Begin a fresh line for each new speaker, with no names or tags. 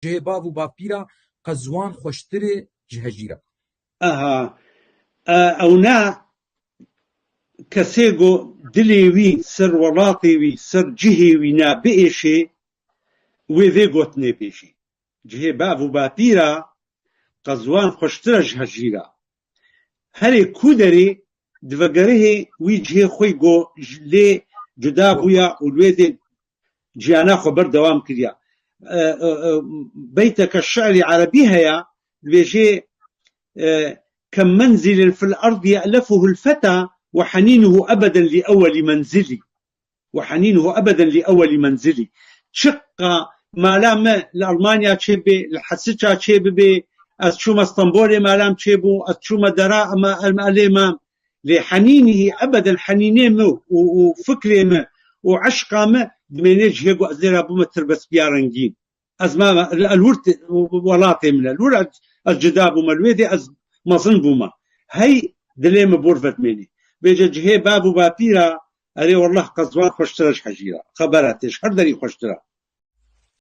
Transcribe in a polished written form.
جهه باو و باپیرا قزوان خوشتره جهجیره.
اونا کەسێگۆ دلێوی سەر وڵاتێوی سەر جهێوی نابئێشێ وێ گوتنێ پێشی جهێ باو و باپیرە قەزوان خۆشترە هەژیرە هەرێ کو دەرێ دڤەگەرەهێ وی جهێ خۆی گۆ لێ جودا بووە و لێ دێ جیانا خۆ بەردەوام کردیا بەیتەکە شعری عەرەبی هەیە دبێژێ كمنزل في الأرض يألفه الفتى وحنينه أبدا لأول منزلي وحنينه أبدا لأول منزلي شقة ما لام لألمانيا تشيبي لحسيتها تشيبي أتشوم اسطنبول ما لام تشيبو أتشوم دراء ما الأليما لحنينه أبدا حنينه مو وفكره ما وعشقه ما دمينيج هيقو أزير أبو متر بس بيارنجين أزما الورد ولاتي من الورد الجداب ومالويدي مصن بوما هاي دليم بورفت مني بيجا جهي باب وبابيرا أري والله قزوان خوشترش حجيرة خبراتش هر دري خوشترا